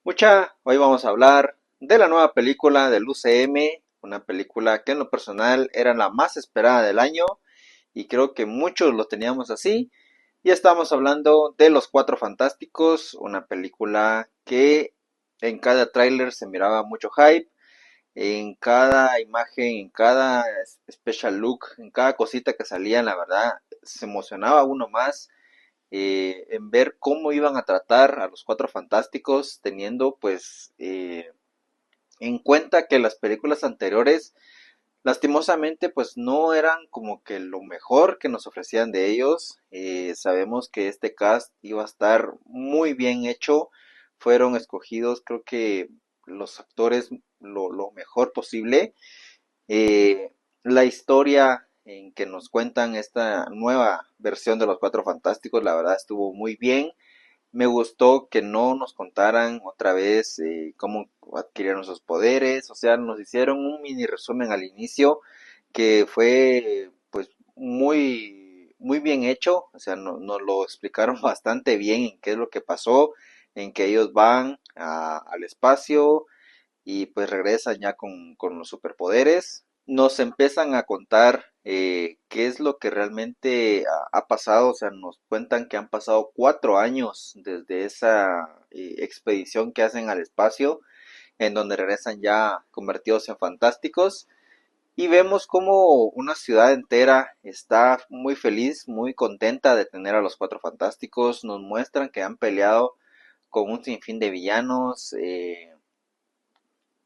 Hoy vamos a hablar de la nueva película del UCM, una película que en lo personal era la más esperada del año y creo que muchos lo teníamos así. Y estamos hablando de Los Cuatro Fantásticos, una película que en cada tráiler se miraba mucho hype, en cada imagen, en cada special look, en cada cosita que salía, la verdad, se emocionaba uno más en ver cómo iban a tratar a los Cuatro Fantásticos, teniendo en cuenta que las películas anteriores lastimosamente pues no eran como que lo mejor que nos ofrecían de ellos. Sabemos que este cast iba a estar muy bien hecho, fueron escogidos creo que los actores lo mejor posible. La historia en que nos cuentan esta nueva versión de los Cuatro Fantásticos, la verdad estuvo muy bien. Me gustó que no nos contaran otra vez cómo adquirieron sus poderes, o sea, nos hicieron un mini resumen al inicio que fue pues muy bien hecho, o sea, nos lo explicaron bastante bien en qué es lo que pasó, en que ellos van al espacio y pues regresan ya con los superpoderes. Nos empiezan a contar qué es lo que realmente ha pasado, o sea, nos cuentan que han pasado 4 años desde esa expedición que hacen al espacio, en donde regresan ya convertidos en fantásticos. Y vemos como una ciudad entera está muy feliz, muy contenta de tener a los Cuatro Fantásticos. Nos muestran que han peleado con un sinfín de villanos,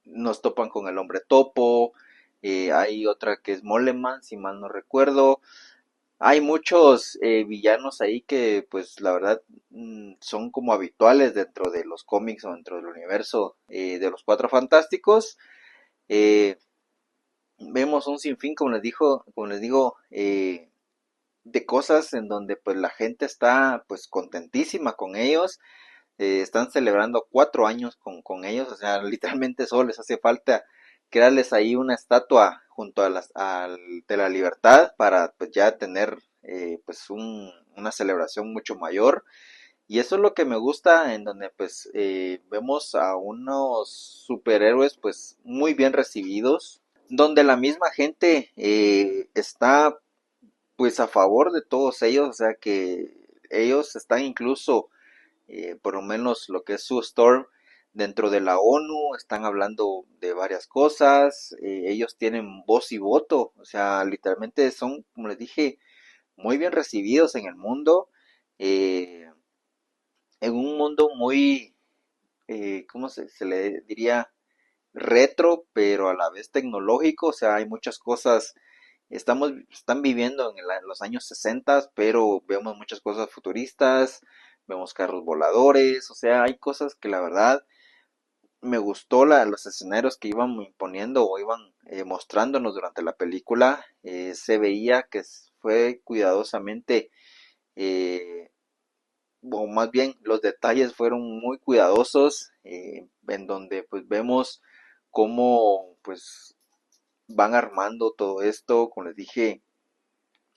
nos topan con el hombre topo, hay otra que es Moleman, si mal no recuerdo. Hay muchos villanos ahí que pues la verdad son como habituales dentro de los cómics o dentro del universo de los Cuatro Fantásticos. Eh, Vemos un sinfín, como les digo, de cosas en donde pues la gente está pues contentísima con ellos. Están celebrando 4 años con ellos, o sea, literalmente solo les hace falta crearles ahí una estatua junto de la libertad para pues ya tener una celebración mucho mayor. Y eso es lo que me gusta, en donde pues vemos a unos superhéroes pues muy bien recibidos, donde la misma gente está pues a favor de todos ellos, o sea que ellos están incluso por lo menos lo que es su Storm dentro de la ONU, están hablando de varias cosas, ellos tienen voz y voto, o sea, literalmente son, como les dije, muy bien recibidos en el mundo, eh, en un mundo muy, ¿cómo se le diría? Retro, pero a la vez tecnológico, o sea, hay muchas cosas, están viviendo en los años 60, pero vemos muchas cosas futuristas, vemos carros voladores, o sea, hay cosas que la verdad me gustó los escenarios que iban imponiendo o iban mostrándonos durante la película, se veía que fue cuidadosamente, eh, o más bien los detalles fueron muy cuidadosos, en donde pues vemos cómo pues van armando todo esto, como les dije,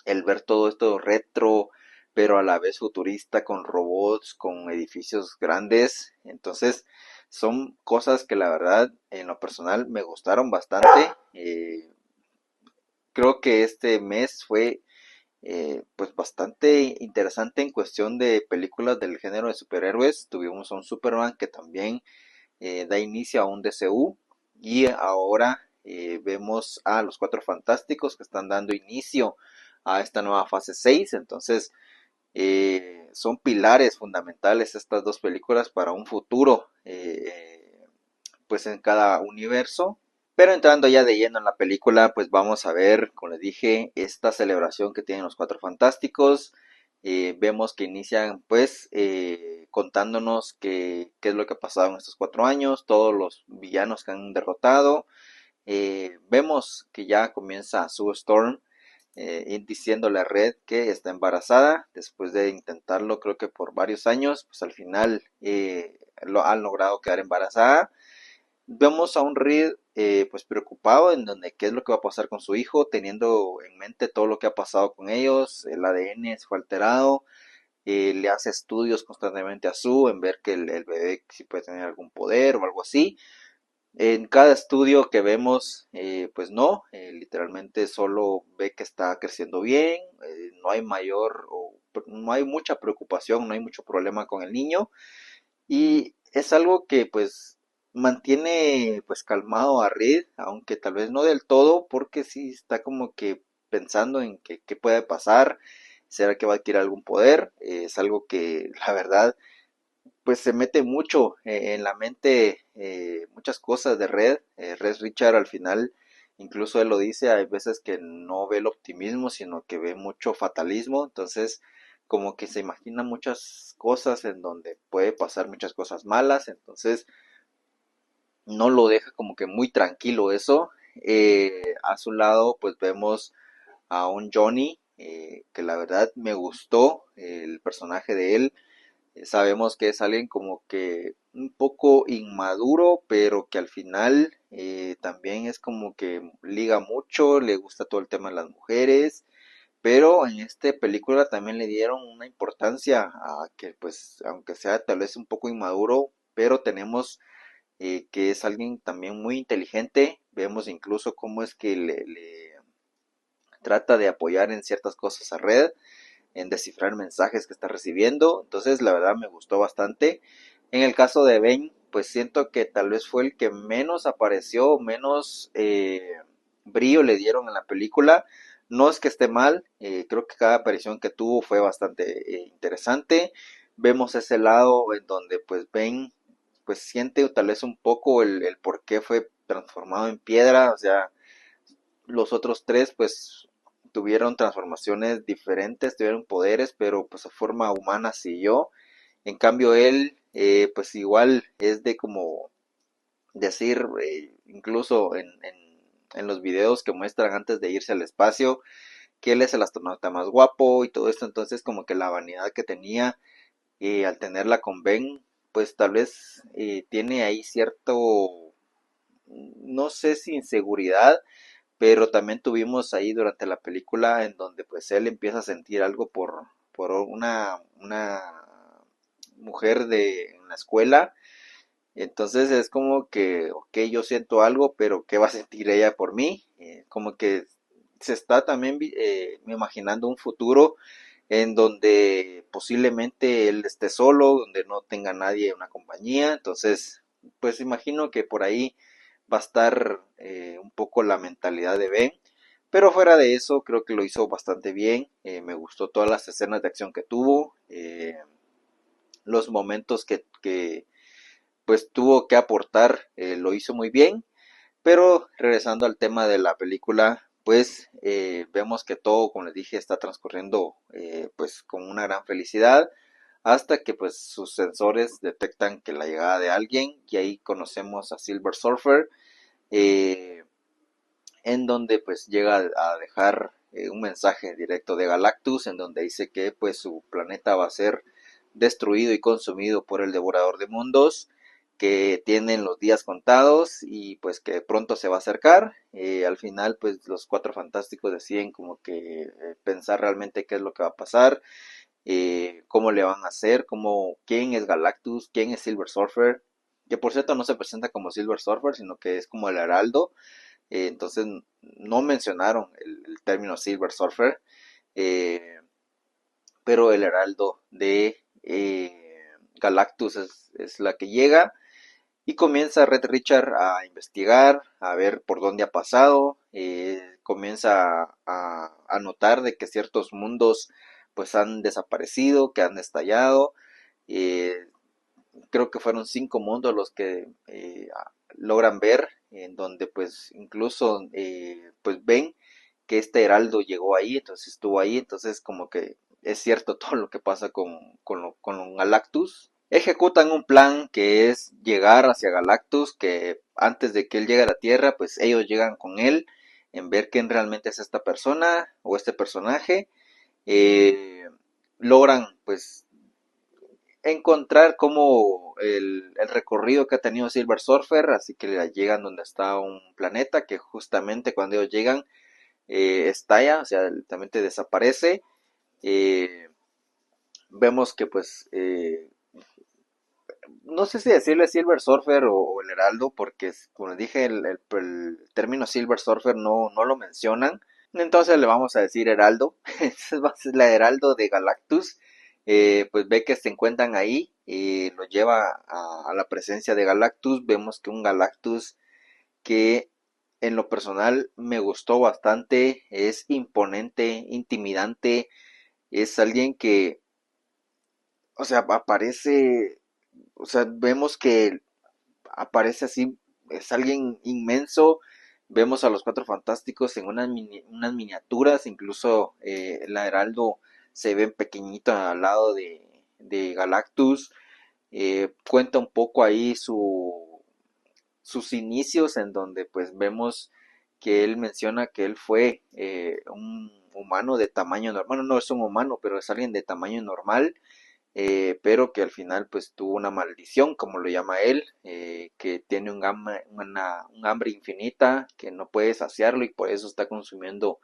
el ver todo esto retro, pero a la vez futurista, con robots, con edificios grandes. Entonces, son cosas que la verdad, en lo personal, me gustaron bastante. Creo que este mes fue pues bastante interesante en cuestión de películas del género de superhéroes. Tuvimos a un Superman que también da inicio a un DCU y ahora vemos a los Cuatro Fantásticos que están dando inicio a esta nueva fase 6. Entonces son pilares fundamentales estas dos películas para un futuro pues en cada universo. Pero entrando ya de lleno en la película, pues vamos a ver, como les dije, esta celebración que tienen los Cuatro Fantásticos. Vemos que inician pues contándonos qué es lo que ha pasado en estos 4 años, todos los villanos que han derrotado. Vemos que ya comienza Sue Storm diciéndole a Red que está embarazada después de intentarlo creo que por varios años, pues al final lo han logrado quedar embarazada. Vemos a un Reed pues preocupado en donde qué es lo que va a pasar con su hijo, teniendo en mente todo lo que ha pasado con ellos, el ADN fue alterado, le hace estudios constantemente a Sue en ver que el bebé si puede tener algún poder o algo así. En cada estudio que vemos, pues no, literalmente solo ve que está creciendo bien, no hay mayor o no hay mucha preocupación, no hay mucho problema con el niño y es algo que pues mantiene pues calmado a Reed, aunque tal vez no del todo, porque sí está como que pensando en que qué puede pasar, será que va a adquirir algún poder, es algo que la verdad pues se mete mucho en la mente muchas cosas de Red. Red Richard al final, incluso él lo dice, hay veces que no ve el optimismo, sino que ve mucho fatalismo. Entonces, como que se imagina muchas cosas en donde puede pasar muchas cosas malas. Entonces, no lo deja como que muy tranquilo eso. A su lado, pues vemos a un Johnny, que la verdad me gustó el personaje de él. Sabemos que es alguien como que un poco inmaduro, pero que al final también es como que liga mucho, le gusta todo el tema de las mujeres, pero en esta película también le dieron una importancia a que pues aunque sea tal vez un poco inmaduro, pero tenemos que es alguien también muy inteligente, vemos incluso cómo es que le trata de apoyar en ciertas cosas a Red, en descifrar mensajes que está recibiendo. Entonces, la verdad me gustó bastante. En el caso de Ben, pues siento que tal vez fue el que menos apareció, menos brillo le dieron en la película. No es que esté mal, creo que cada aparición que tuvo fue bastante interesante. Vemos ese lado en donde pues Ben pues siente tal vez un poco el por qué fue transformado en piedra, o sea, los otros tres pues tuvieron transformaciones diferentes, tuvieron poderes, pero pues a forma humana siguió. En cambio él pues igual es de como decir, incluso en los videos que muestran antes de irse al espacio, que él es el astronauta más guapo y todo esto, entonces como que la vanidad que tenía al tenerla con Ben, pues tal vez tiene ahí cierto, no sé si inseguridad, pero también tuvimos ahí durante la película en donde pues él empieza a sentir algo por una mujer de en la escuela. Entonces es como que, ok, yo siento algo, pero ¿qué va a sentir ella por mí? Como que se está también me imaginando un futuro en donde posiblemente él esté solo, donde no tenga nadie, una compañía. Entonces, pues imagino que por ahí va a estar un poco la mentalidad de Ben. Pero fuera de eso, creo que lo hizo bastante bien. Me gustó todas las escenas de acción que tuvo, los momentos que pues tuvo que aportar, lo hizo muy bien. Pero regresando al tema de la película, pues vemos que todo, como les dije, está transcurriendo pues con una gran felicidad hasta que pues sus sensores detectan que la llegada de alguien y ahí conocemos a Silver Surfer, eh, en donde pues llega a dejar un mensaje directo de Galactus en donde dice que pues su planeta va a ser destruido y consumido por el devorador de mundos, que tienen los días contados y pues que pronto se va a acercar. Al final pues los cuatro fantásticos deciden como que pensar realmente qué es lo que va a pasar, cómo le van a hacer, cómo, quién es Galactus, quién es Silver Surfer, que por cierto no se presenta como Silver Surfer, sino que es como el Heraldo. Entonces no mencionaron el término Silver Surfer, eh, pero el heraldo de Galactus es la que llega y comienza Red Richard a investigar, a ver por dónde ha pasado, comienza a notar de que ciertos mundos pues han desaparecido, que han estallado, eh, creo que fueron 5 mundos los que logran ver, en donde pues incluso pues ven que este heraldo llegó ahí, entonces estuvo ahí, entonces como que es cierto todo lo que pasa con Galactus. Ejecutan un plan que es llegar hacia Galactus, que antes de que él llegue a la Tierra, pues ellos llegan con él en ver quién realmente es esta persona o este personaje. Eh, Logran pues encontrar como el recorrido que ha tenido Silver Surfer, así que llegan donde está un planeta que justamente cuando ellos llegan estalla, o sea, literalmente desaparece. Eh, vemos que pues no sé si decirle Silver Surfer o el Heraldo, porque como les dije, el término Silver Surfer no lo mencionan. Entonces le vamos a decir Heraldo. Esa va a ser la Heraldo de Galactus. Pues ve que se encuentran ahí, lo lleva a la presencia de Galactus. Vemos que un Galactus que en lo personal me gustó bastante, es imponente, intimidante, es alguien que, o sea, aparece, o sea, vemos que aparece así, es alguien inmenso. Vemos a los Cuatro Fantásticos en unas miniaturas, incluso la Heraldo se ve pequeñita al lado de Galactus. Cuenta un poco ahí sus inicios, en donde pues vemos que él menciona que él fue un humano de tamaño normal. Bueno, no es un humano, pero es alguien de tamaño normal, pero que al final pues tuvo una maldición, como lo llama él, que tiene un hambre infinita, que no puede saciarlo y por eso está consumiendo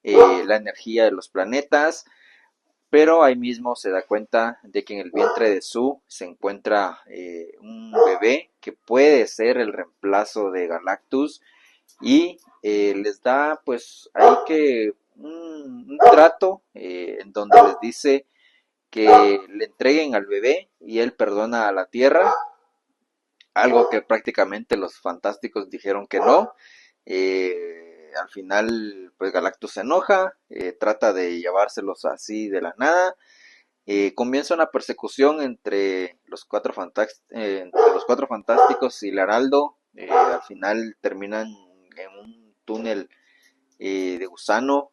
la energía de los planetas. Pero ahí mismo se da cuenta de que en el vientre de Su se encuentra un bebé que puede ser el reemplazo de Galactus, y les da pues ahí que un trato en donde les dice que le entreguen al bebé y él perdona a la Tierra, algo que prácticamente los Fantásticos dijeron que no. Al final pues Galactus se enoja, trata de llevárselos así de la nada. Comienza una persecución entre los cuatro fantásticos y el Heraldo. Al final terminan en un túnel de gusano,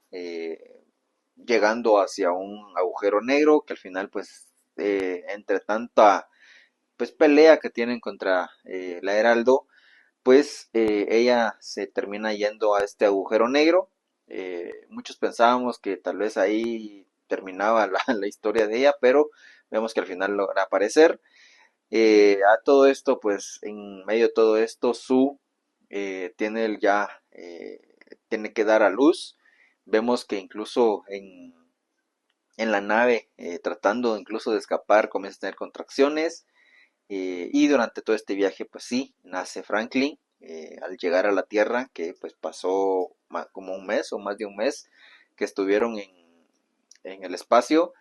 llegando hacia un agujero negro que al final pues entre tanta pues pelea que tienen contra la Heraldo, pues ella se termina yendo a este agujero negro. Muchos pensábamos que tal vez ahí terminaba la historia de ella, pero vemos que al final logra aparecer. A todo esto, pues en medio de todo esto, Su tiene que dar a luz. Vemos que incluso en la nave, tratando incluso de escapar, comienza a tener contracciones. Y durante todo este viaje, pues sí, nace Franklin. Al llegar a la Tierra, que pues pasó como un mes o más de un mes que estuvieron en el espacio,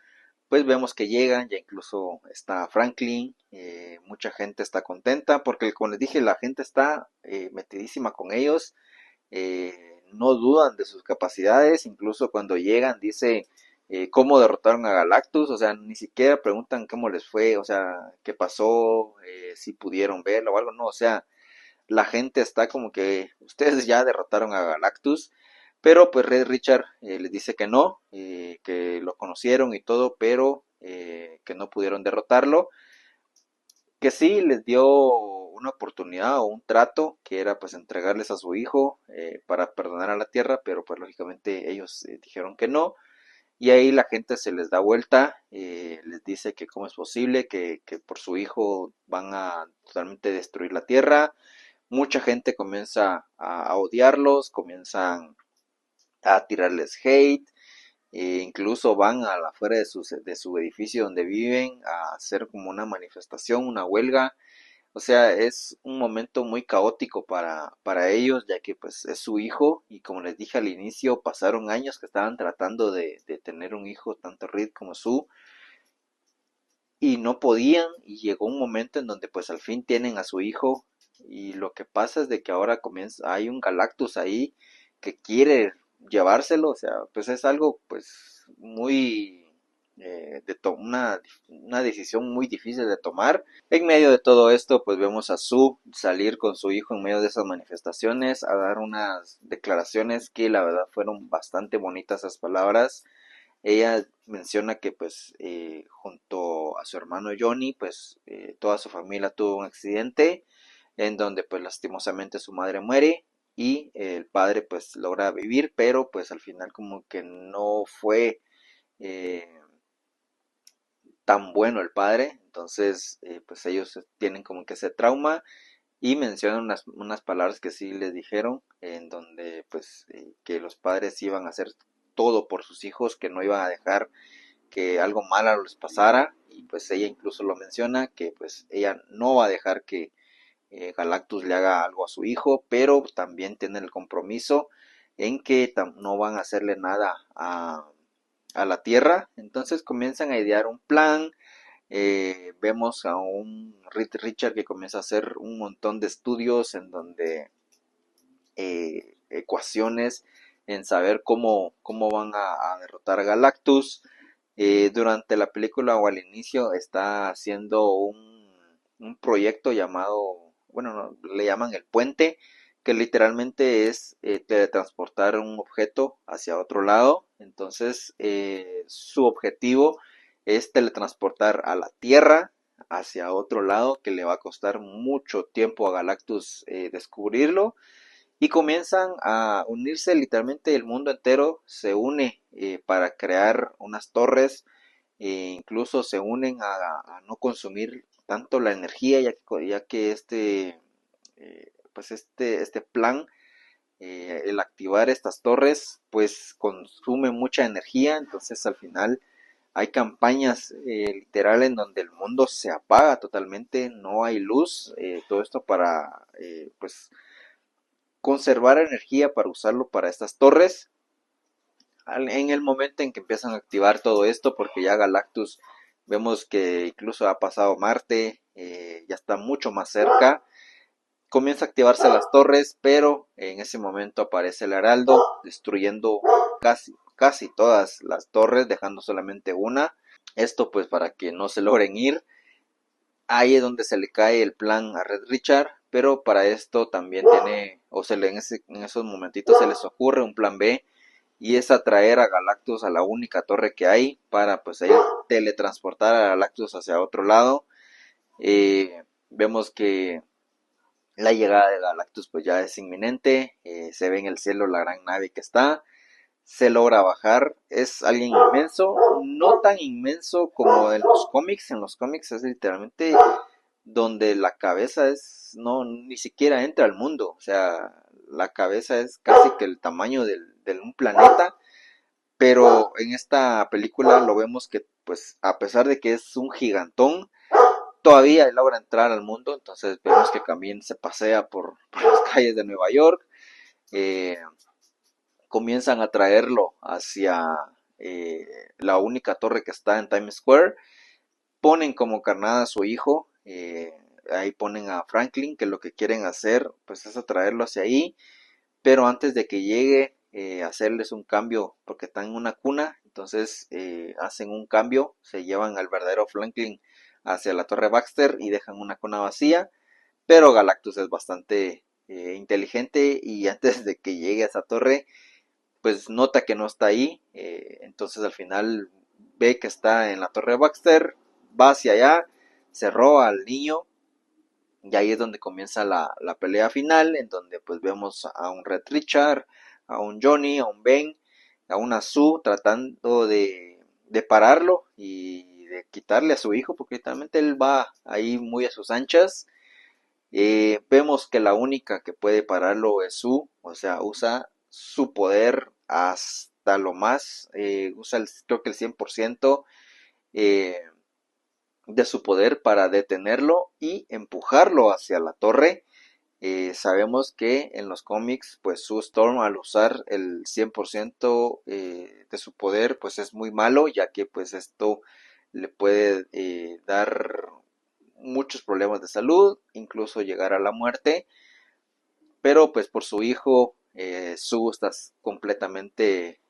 pues vemos que llegan, ya incluso está Franklin. Mucha gente está contenta porque, como les dije, la gente está metidísima con ellos. No dudan de sus capacidades, incluso cuando llegan dice cómo derrotaron a Galactus, o sea, ni siquiera preguntan cómo les fue, o sea, qué pasó, si pudieron verlo o algo, no, o sea, la gente está como que ustedes ya derrotaron a Galactus, pero pues Red Richard les dice que no, que lo conocieron y todo, pero que no pudieron derrotarlo, que sí les dio una oportunidad o un trato, que era pues entregarles a su hijo para perdonar a la Tierra, pero pues lógicamente ellos dijeron que no. Y ahí la gente se les da vuelta, les dice que cómo es posible que por su hijo van a totalmente destruir la Tierra. Mucha gente comienza a odiarlos, comienzan a tirarles hate, incluso van a la afuera de su edificio donde viven a hacer como una manifestación, una huelga. O sea, es un momento muy caótico para ellos, ya que pues es su hijo y como les dije al inicio, pasaron años que estaban tratando de tener un hijo, tanto Reed como Sue, y no podían, y llegó un momento en donde pues al fin tienen a su hijo, y lo que pasa es de que ahora hay un Galactus ahí que quiere llevárselo. O sea, pues es algo pues muy una decisión muy difícil de tomar. En medio de todo esto pues vemos a Sue salir con su hijo en medio de esas manifestaciones a dar unas declaraciones que la verdad fueron bastante bonitas esas palabras. Ella menciona que pues junto a su hermano Johnny pues toda su familia tuvo un accidente en donde pues lastimosamente su madre muere, y el padre pues logra vivir, pero pues al final como que no fue eh, tan bueno el padre. Entonces pues ellos tienen como que ese trauma y mencionan unas palabras que sí les dijeron, en donde pues que los padres iban a hacer todo por sus hijos, que no iban a dejar que algo malo les pasara, y pues ella incluso lo menciona, que pues ella no va a dejar que Galactus le haga algo a su hijo, pero también tiene el compromiso en que no van a hacerle nada a la Tierra. Entonces comienzan a idear un plan. Vemos a un Reed Richard que comienza a hacer un montón de estudios en donde ecuaciones en saber cómo van a derrotar a Galactus. Durante la película o al inicio está haciendo un proyecto llamado, bueno, no, le llaman el puente, que literalmente es teletransportar un objeto hacia otro lado. Entonces, su objetivo es teletransportar a la Tierra hacia otro lado, que le va a costar mucho tiempo a Galactus descubrirlo, y comienzan a unirse. Literalmente el mundo entero se une para crear unas torres. Incluso se unen a no consumir tanto la energía, ya que este plan, el activar estas torres, pues consume mucha energía. Entonces al final hay campañas literal en donde el mundo se apaga totalmente, no hay luz. Todo esto para pues conservar energía para usarlo para estas torres. En el momento en que empiezan a activar todo esto, porque ya Galactus vemos que incluso ha pasado Marte, ya está mucho más cerca, comienza a activarse las torres, pero en ese momento aparece el Heraldo destruyendo casi todas las torres, dejando solamente una. Esto pues para que no se logren ir. Ahí es donde se le cae el plan a Red Richard, pero para esto también tiene, en esos momentitos se les ocurre un plan B, y es atraer a Galactus a la única torre que hay para pues ahí teletransportar a Galactus hacia otro lado. Vemos que la llegada de Galactus pues ya es inminente. Se ve en el cielo la gran nave que está, se logra bajar. Es alguien inmenso, no tan inmenso como en los cómics es literalmente donde la cabeza no, ni siquiera entra al mundo. O sea, la cabeza es casi que el tamaño de un planeta. Pero en esta película lo vemos que, pues, a pesar de que es un gigantón, todavía logra entrar al mundo. Entonces vemos que también se pasea por las calles de Nueva York. Eh, Comienzan a traerlo hacia eh, la única torre que está en Times Square. Ponen como carnada a su hijo. Ahí ponen a Franklin, que lo que quieren hacer pues es atraerlo hacia ahí, pero antes de que llegue, hacerles un cambio, porque están en una cuna. Entonces hacen un cambio, se llevan al verdadero Franklin hacia la torre Baxter y dejan una cuna vacía. Pero Galactus es bastante inteligente, y antes de que llegue a esa torre pues nota que no está ahí. Entonces al final ve que está en la torre Baxter, va hacia allá, se roba al niño, y ahí es donde comienza la pelea final, en donde pues vemos a un Red Richard, a un Johnny, a un Ben, a una Sue tratando de pararlo y de quitarle a su hijo, porque literalmente él va ahí muy a sus anchas. Vemos que la única que puede pararlo es Sue, o sea, usa su poder hasta lo más, creo que el 100% eh, de su poder para detenerlo y empujarlo hacia la torre. Sabemos que en los cómics, pues Sue Storm, al usar el 100% de su poder, pues es muy malo, ya que pues esto le puede dar muchos problemas de salud, incluso llegar a la muerte. Pero pues por su hijo, Sue está completamente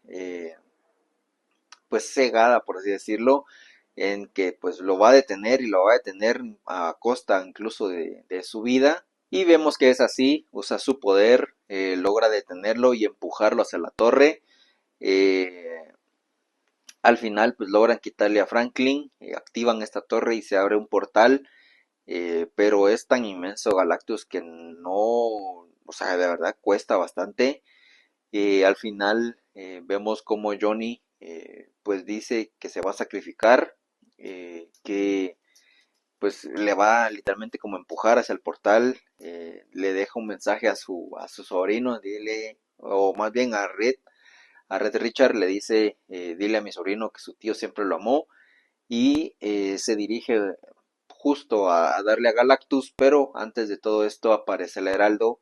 pues cegada, por así decirlo, en que pues lo va a detener, y lo va a detener a costa incluso de su vida. Y vemos que es así, usa su poder, logra detenerlo y empujarlo hacia la torre. Eh, Al final pues logran quitarle a Franklin, activan esta torre y se abre un portal. Pero es tan inmenso Galactus que no, o sea, de verdad cuesta bastante. Al final vemos como Johnny pues dice que se va a sacrificar, que pues le va literalmente como a empujar hacia el portal. Le deja un mensaje a su sobrino, dile, o más bien a Red Richard le dice, dile a mi sobrino que su tío siempre lo amó y se dirige justo a darle a Galactus, pero antes de todo esto aparece el Heraldo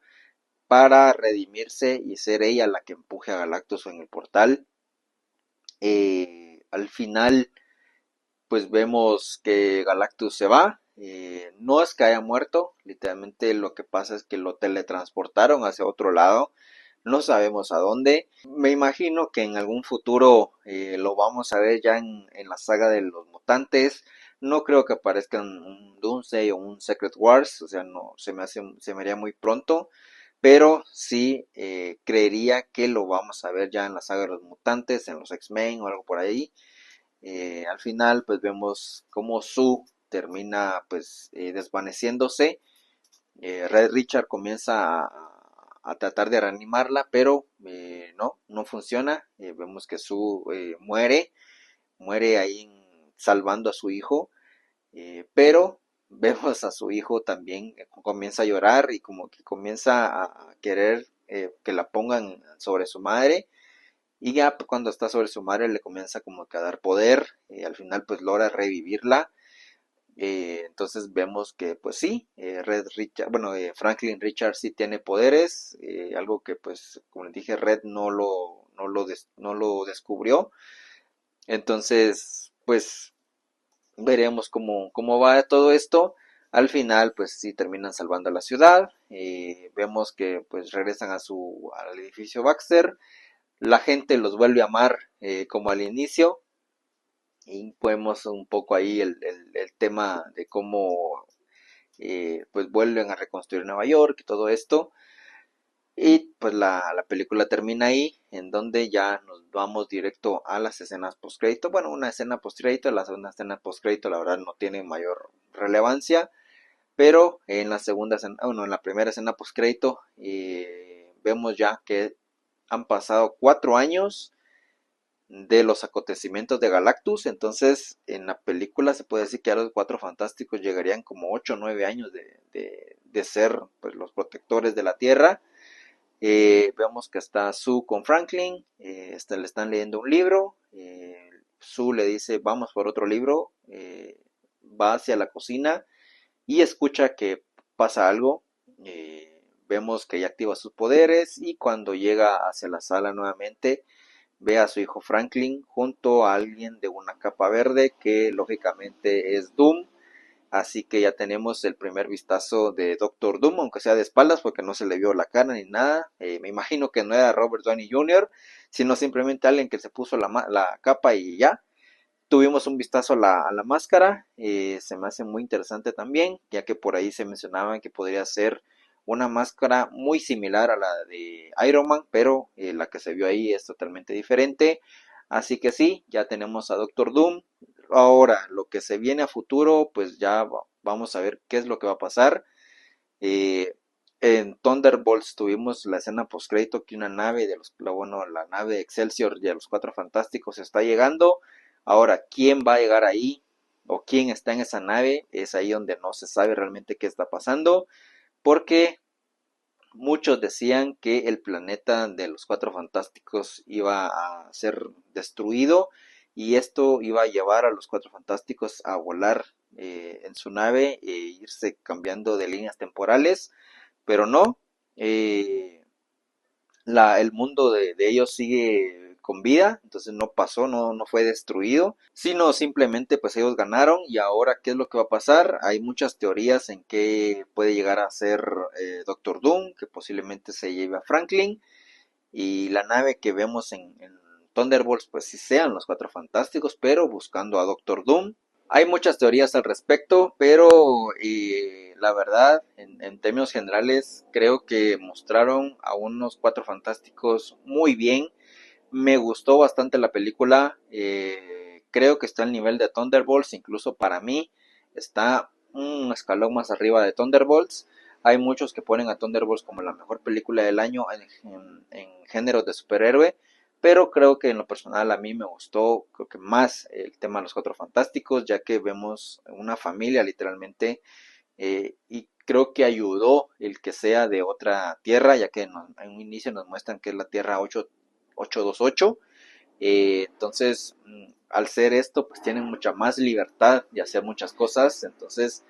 para redimirse y ser ella la que empuje a Galactus en el portal. Al final, pues vemos que Galactus se va. No es que haya muerto, literalmente lo que pasa es que lo teletransportaron hacia otro lado. No sabemos a dónde. Me imagino que en algún futuro lo vamos a ver ya en la saga de los mutantes. No creo que aparezcan un Doomsday o un Secret Wars, o sea, no se me haría muy pronto, pero sí creería que lo vamos a ver ya en la saga de los mutantes, en los X-Men o algo por ahí. Al final, pues vemos cómo Sue termina pues desvaneciéndose. Red Richard comienza a tratar de reanimarla, pero no funciona. Vemos que Sue muere ahí salvando a su hijo, pero vemos a su hijo también comienza a llorar y como que comienza a querer que la pongan sobre su madre. Y ya cuando está sobre su madre le comienza como que a dar poder, al final pues logra revivirla. Entonces vemos que pues sí, Franklin Richards sí tiene poderes, algo que pues como les dije Red no lo descubrió. Entonces pues veremos cómo va todo esto. Al final pues sí terminan salvando a la ciudad, vemos que pues regresan al edificio Baxter, la gente los vuelve a amar como al inicio. Y vemos un poco ahí el tema de cómo pues vuelven a reconstruir Nueva York y todo esto. Y pues la película termina ahí, en donde ya nos vamos directo a las escenas postcrédito. Bueno, una escena postcrédito, la segunda escena postcrédito la verdad no tiene mayor relevancia, pero en la segunda escena, bueno, en la primera escena postcrédito vemos ya que han pasado 4 años de los acontecimientos de Galactus. Entonces en la película se puede decir que a los Cuatro Fantásticos llegarían como 8 o 9 años de ser pues, los protectores de la Tierra. Vemos que está Sue con Franklin, le están leyendo un libro, Sue le dice vamos por otro libro, va hacia la cocina y escucha que pasa algo. Vemos que ella activa sus poderes y cuando llega hacia la sala nuevamente ve a su hijo Franklin junto a alguien de una capa verde que lógicamente es Doom. Así que ya tenemos el primer vistazo de Doctor Doom, aunque sea de espaldas porque no se le vio la cara ni nada. Me imagino que no era Robert Downey Jr., sino simplemente alguien que se puso la capa y ya. Tuvimos un vistazo a la máscara, se me hace muy interesante también, ya que por ahí se mencionaba que podría ser una máscara muy similar a la de Iron Man, pero la que se vio ahí es totalmente diferente. Así que sí, ya tenemos a Doctor Doom. Ahora, lo que se viene a futuro, pues ya vamos a ver qué es lo que va a pasar. Eh, en Thunderbolts tuvimos la escena postcrédito que una nave la nave Excelsior de los Cuatro Fantásticos está llegando. Ahora, ¿quién va a llegar ahí? ¿O quién está en esa nave? Es ahí donde no se sabe realmente qué está pasando. Porque muchos decían que el planeta de los Cuatro Fantásticos iba a ser destruido y esto iba a llevar a los Cuatro Fantásticos a volar en su nave e irse cambiando de líneas temporales, pero no, eh, el mundo de ellos sigue con vida, entonces no pasó, no fue destruido, sino simplemente pues ellos ganaron y ahora ¿qué es lo que va a pasar? Hay muchas teorías en que puede llegar a ser Doctor Doom, que posiblemente se lleve a Franklin y la nave que vemos en Thunderbolts pues sí sean los Cuatro Fantásticos, pero buscando a Doctor Doom. Hay muchas teorías al respecto, pero la verdad, en términos generales, creo que mostraron a unos Cuatro Fantásticos muy bien. Me gustó bastante la película. Creo que está al nivel de Thunderbolts, incluso para mí está un escalón más arriba de Thunderbolts. Hay muchos que ponen a Thunderbolts como la mejor película del año en género de superhéroe, pero creo que en lo personal a mí me gustó, creo que más el tema de los Cuatro Fantásticos, ya que vemos una familia literalmente, y creo que ayudó el que sea de otra tierra, ya que en un inicio nos muestran que es la Tierra 828. Entonces, al ser esto, pues tienen mucha más libertad de hacer muchas cosas. Entonces,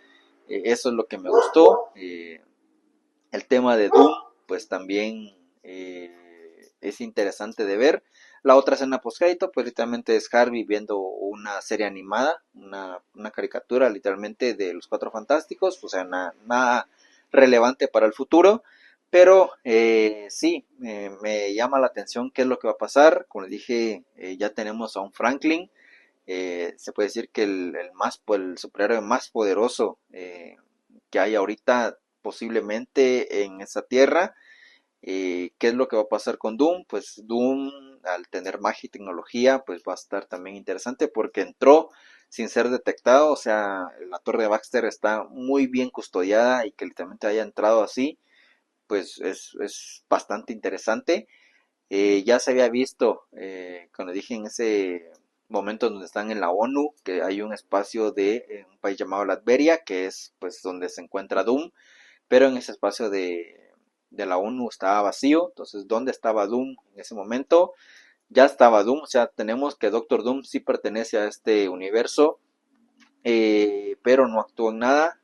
eso es lo que me gustó. El tema de Doom, pues también es interesante de ver. La otra escena postcrédito, pues literalmente es Harvey viendo una serie animada, una caricatura literalmente de los Cuatro Fantásticos, o sea, nada relevante para el futuro. Pero sí, me llama la atención qué es lo que va a pasar. Como les dije, ya tenemos a un Franklin. Se puede decir que el superhéroe más poderoso que hay ahorita posiblemente en esa tierra. ¿Qué es lo que va a pasar con Doom? Pues Doom, al tener magia y tecnología, pues va a estar también interesante porque entró sin ser detectado. O sea, la torre de Baxter está muy bien custodiada y que literalmente haya entrado así, pues es bastante interesante. Ya se había visto, cuando dije en ese momento donde están en la ONU, que hay un espacio de un país llamado Latveria, que es pues donde se encuentra Doom, pero en ese espacio de la ONU estaba vacío. Entonces, ¿dónde estaba Doom en ese momento? Ya estaba Doom, o sea, tenemos que Doctor Doom sí pertenece a este universo, pero no actuó en nada.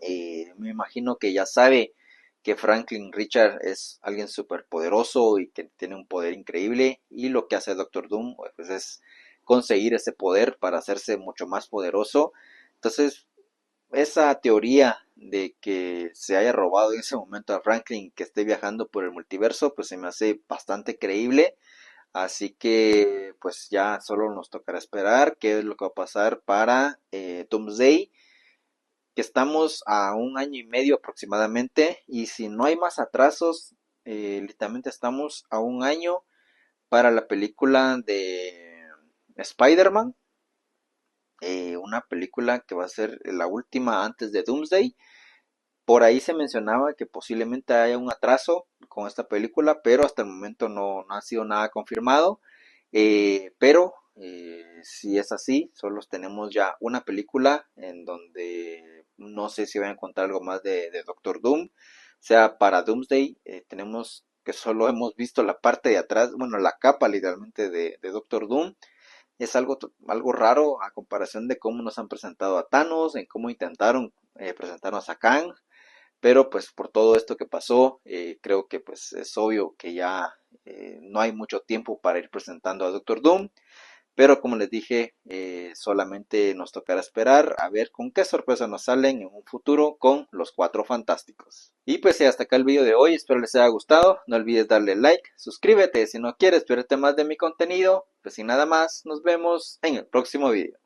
Me imagino que ya sabe que Franklin Richard es alguien súper poderoso y que tiene un poder increíble, y lo que hace Doctor Doom pues es conseguir ese poder para hacerse mucho más poderoso. Entonces, esa teoría de que se haya robado en ese momento a Franklin, que esté viajando por el multiverso, pues se me hace bastante creíble. Así que pues ya solo nos tocará esperar qué es lo que va a pasar para Doomsday, que estamos a un año y medio aproximadamente, y si no hay más atrasos, literalmente estamos a un año para la película de Spider-Man, una película que va a ser la última antes de Doomsday. Por ahí se mencionaba que posiblemente haya un atraso con esta película, pero hasta el momento no ha sido nada confirmado. Pero si es así, solo tenemos ya una película en donde no sé si van a encontrar algo más de Doctor Doom. O sea, para Doomsday tenemos que solo hemos visto la parte de atrás, bueno, la capa literalmente de Doctor Doom. Es algo raro a comparación de cómo nos han presentado a Thanos, en cómo intentaron presentarnos a Kang. Pero pues por todo esto que pasó, creo que pues es obvio que ya no hay mucho tiempo para ir presentando a Doctor Doom. Pero como les dije, solamente nos tocará esperar a ver con qué sorpresa nos salen en un futuro con los Cuatro Fantásticos. Y pues hasta acá el video de hoy, espero les haya gustado. No olvides darle like, suscríbete si no quieres perderte más de mi contenido. Pues sin nada más, nos vemos en el próximo video.